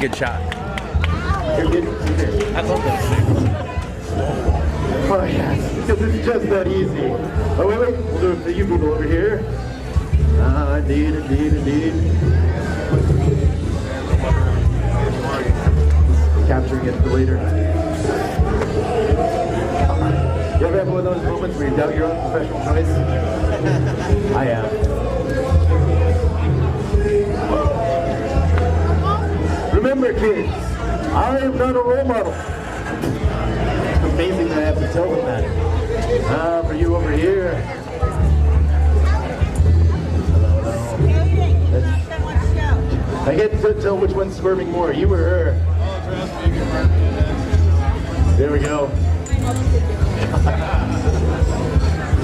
good shot. You're good. I love those things. Oh yes, because it's just that easy. Oh wait, we'll do it for you people over here. Indeed. Capturing it for later. You ever have one of those moments where you doubt your own professional choice? I am. Remember, kids, I am not a role model. It's amazing that I have to tell them that. For you over here. I get to tell which one's squirming more, you or her. There we go.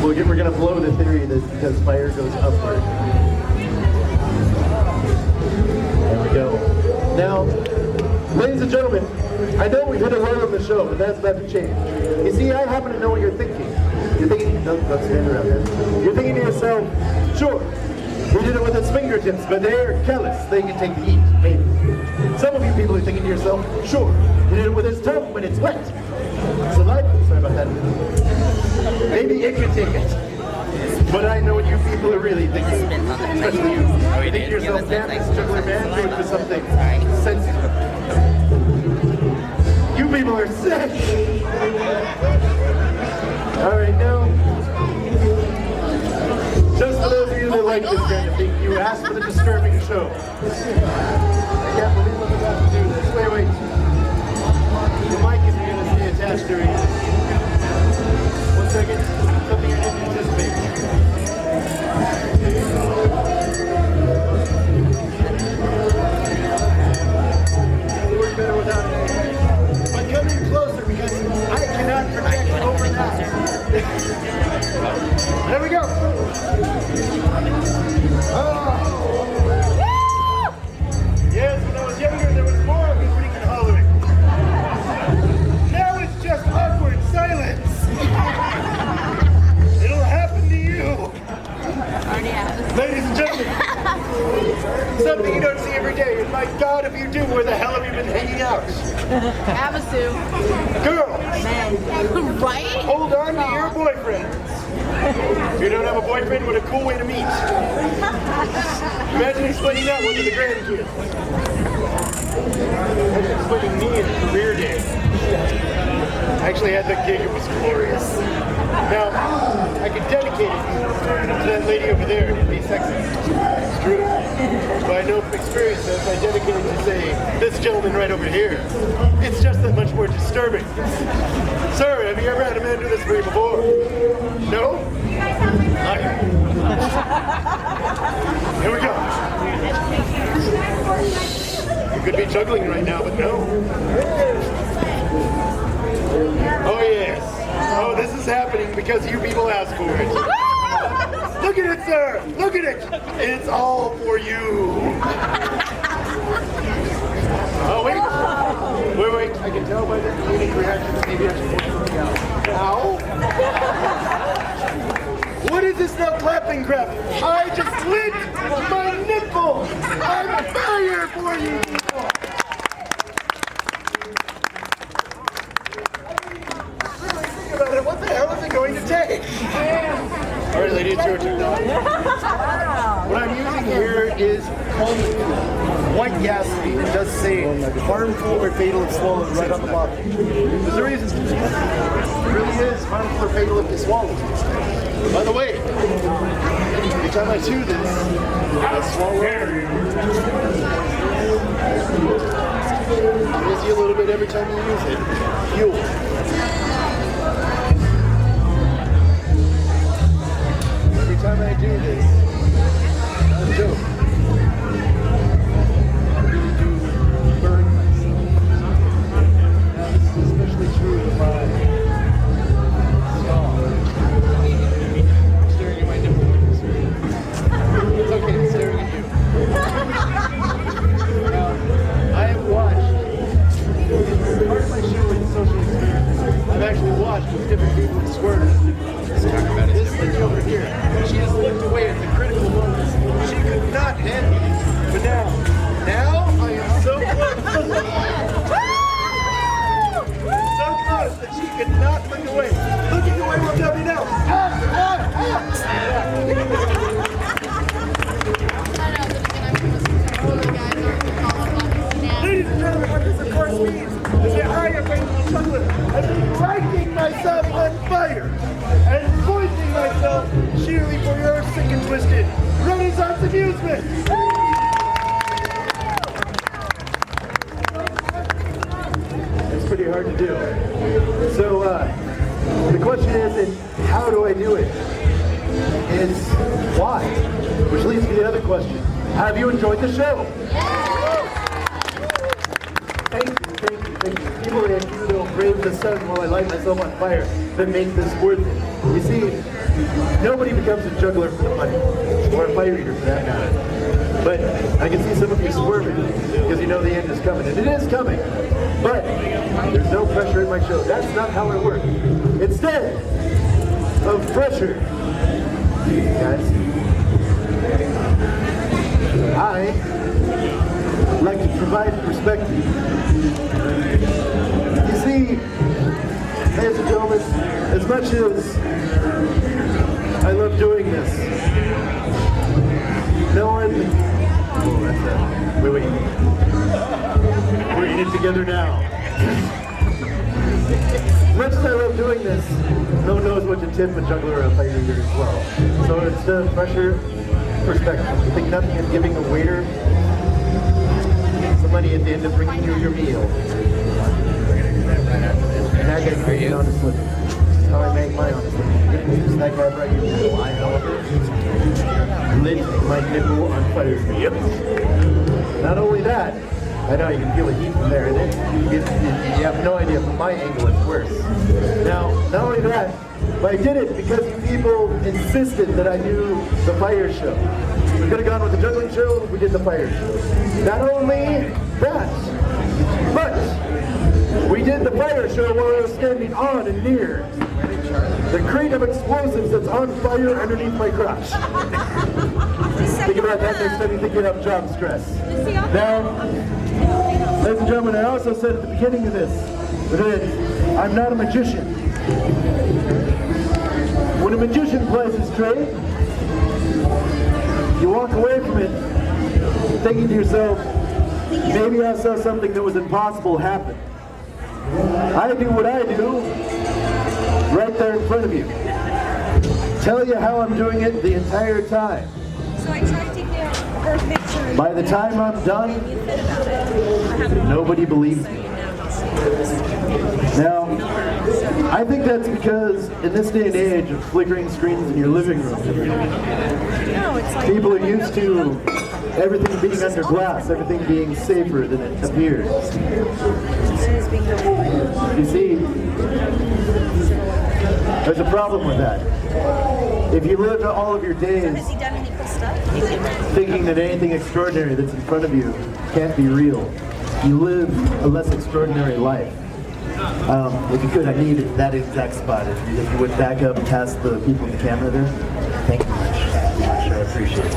We're going to blow the theory that because fire goes upward. There we go. Now, ladies and gentlemen, I know we've hit a lull in the show, but that's about to change. You see, I happen to know what you're thinking. You're thinking, don't stand around there. You're thinking to yourself, sure, he did it with his fingertips, but they're callous. They can take the heat, maybe. Some of you people are thinking to yourself, sure, he did it with his tongue, but it's wet. Saliva, sorry about that. Maybe it can take it. But I know what you people are really thinking. Especially you. You think to yourself, damn, this juggler man going for something sensitive. You people are sick. Alright, now, just for those of you that like this kind of thing, you asked for the disturbing show. I can't believe I'm about to do this. Wait. The mic isn't going to stay attached during this. 1 second. Something I didn't anticipate. It'll work better without it. But come in closer because I cannot project over that. There we go. Yes, when I was younger, there was more of me freaking hollering. Now it's just awkward silence. It'll happen to you. Ladies and gentlemen, something you don't see every day. And my God, if you do, where the hell have you been hanging out? Havasu. Girls, Men. Right? hold on to your boyfriends. If you don't have a boyfriend, what a cool way to meet. Imagine explaining that one to the grandkids. Imagine explaining me in a career day. I actually had the gig, it was glorious. Now, I could dedicate it to that lady over there and it'd be sexy. It's true. But I know from experience that if I dedicate it to, say, this gentleman right over here, it's just that much more disturbing. Sir, have you ever had a man do this for you before? No? Here we go. You could be juggling right now, but no. Oh yes. Oh, this is happening because you people asked for it. Look at it, sir. Look at it. It's all for you. Oh, wait. Wait. I can tell by the unique reaction that maybe I should point something out. Ow. What is this now clapping crap? I just lit my nipple. I'm fire for you people. What the hell is it going to take? All right, lady, it's your turn. What I'm using here is called white gasoline. It does say harmful or fatal if swallowed right on the bottom. There's a reason. It really is harmful or fatal if you swallow it. By the way, every time I do this, I swallow air. It gives you a little bit every time you use it. Fuel. Every time I do this, not a joke, I really do burn myself. Now this is especially true if I stall. I'm staring at my nipple. It's okay, I'm staring at you. Now, I have watched part of my show in social experience. Renaissance Amusement. It's pretty hard to do. So the question isn't how do I do it? It's why. Which leads to the other question. Have you enjoyed the show? Thank you. People that will brave the sun while I light myself on fire that make this worth it. You see, nobody becomes a juggler for the money, or a fire eater for that matter. But I can see some of you swerving because you know the end is coming, and it is coming. But there's no pressure in my show. That's not how I work. Instead of pressure, guys, I like to provide perspective. You see, ladies and gentlemen, as much as I love doing this, no one... Oh, that's it. Wait. We're in it together now. As much as I love doing this, no one knows what to tip a juggler or a fire eater as well. So instead of pressure, perspective. You think nothing of giving a waiter some money at the end of bringing you your meal. And that guy can get honest living. This is how I make my honest living. Just that guy brought you meal. I, however, lit my nipple on fire for you. Not only that, I know you can feel the heat from there, and you have no idea from my angle it's worse. Now, not only that, but I did it because you people insisted that I do the fire show. We could have gone with the juggling show, we did the fire show. Not only that, but we did the fire show while I was standing on and near the crate of explosives that's on fire underneath my crotch. Think about that next time you think you have job stress. Now, ladies and gentlemen, I also said at the beginning of this that I'm not a magician. When a magician plays his trade, you walk away from it thinking to yourself, maybe I saw something that was impossible happen. I do what I do right there in front of you. Tell you how I'm doing it the entire time. So I tried to get her picture. By the time I'm done, nobody believes me. Now, I think that's because in this day and age of flickering screens in your living room, people are used to everything being under glass, everything being safer than it appears. You see, there's a problem with that. If you live all of your days thinking that anything extraordinary that's in front of you can't be real, you live a less extraordinary life. If you could, I need that exact spot. If you would back up past the people in the camera there. Thank you much. I appreciate it.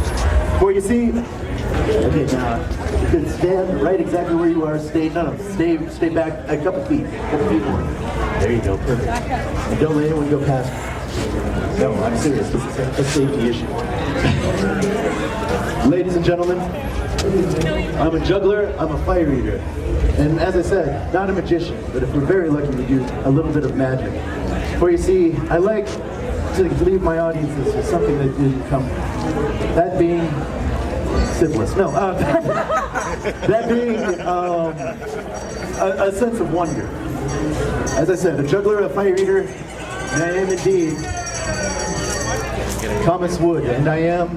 Well, you see, okay, now you could stand right exactly where you are. Stay back a couple feet more. There you go, perfect. And don't let anyone go past you. No, I'm serious. This is a safety issue. Ladies and gentlemen, I'm a juggler, I'm a fire eater. And as I said, not a magician, but if we're very lucky to do a little bit of magic. For you see, I like to leave my audiences with something that didn't come. That being syphilis. No, that being a sense of wonder. As I said, a juggler, a fire eater, and I am indeed Thomas Wood, and I am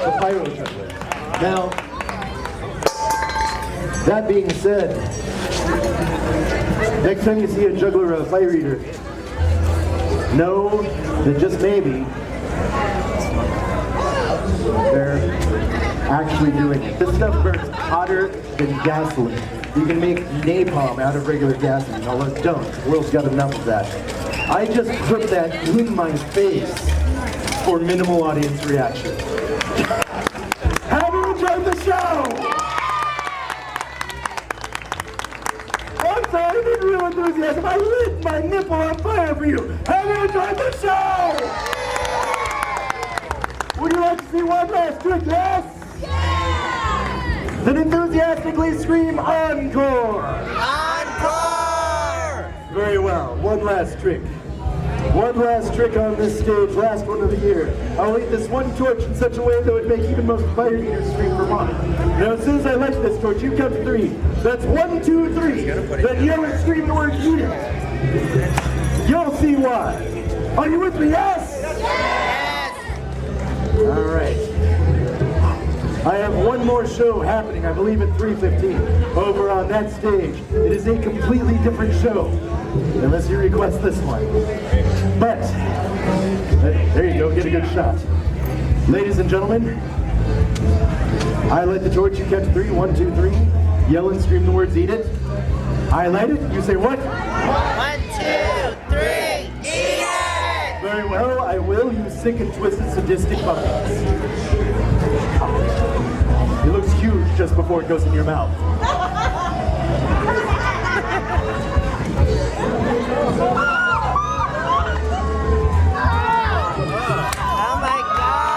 the Pyro juggler. Now, that being said, next time you see a juggler or a fire eater, know that just maybe they're actually doing it. This stuff burns hotter than gasoline. You can make napalm out of regular gasoline, although don't. The world's got enough of that. I just put that in my face for minimal audience reaction. Have you enjoyed the show? I'm sorry, I didn't real enthusiasm. I lit my nipple on fire for you. Have you enjoyed the show? Would you like to see one last trick, yes? Then enthusiastically scream encore! Encore! Very well, one last trick. One last trick on this stage, last one of the year. I'll light this one torch in such a way that would make even most fire eaters scream for vomit. Now, as soon as I light this torch, you count to 3. That's 1, 2, 3. Then yell and scream the word "eat it." You'll see why. Are you with me? Yes? Yes! All right. I have one more show happening, I believe at 3:15, over on that stage. It is a completely different show, unless you request this one. But, there you go, get a good shot. Ladies and gentlemen, I light the torch, you count to 3, 1, 2, 3. Yell and scream the words "eat it." I light it, you say what? 1, 2, 3, eat it! Very well, I will, you sick and twisted sadistic puppets. It looks huge just before it goes in your mouth. Oh my God!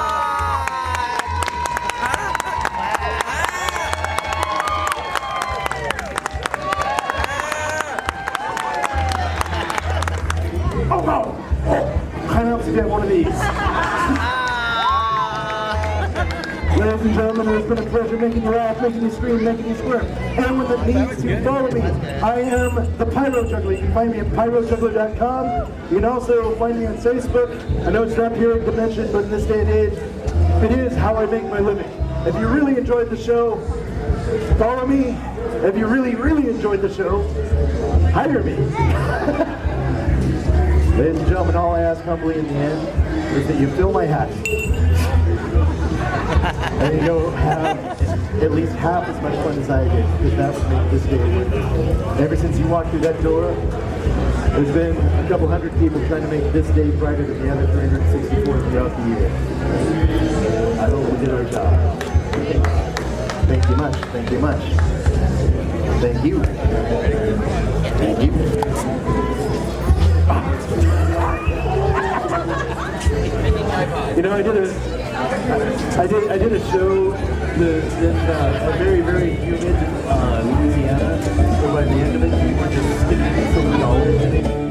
Oh no! Kind of to get one of these. Ladies and gentlemen, it has been a pleasure making you laugh, making you scream, making you squirm. Anyone that needs to follow me, I am the Pyro Juggler. You can find me at pyrojuggler.com. You can also find me on Facebook. I know it's not here to mention, but in this day and age, it is how I make my living. If you really enjoyed the show, follow me. If you really, really enjoyed the show, hire me. Ladies and gentlemen, all I ask humbly in the end is that you fill my hat. And you'll have at least half as much fun as I did, because that would make this day worth it. Ever since you walked through that door, there's been a couple hundred people trying to make this day brighter than the other 364 throughout the year. I hope we did our job. Thank you much. Thank you much. Thank you. Thank you. You know, I did a show in a very, very humid Louisiana, so by the end of it, we were just sticking so many olives in it.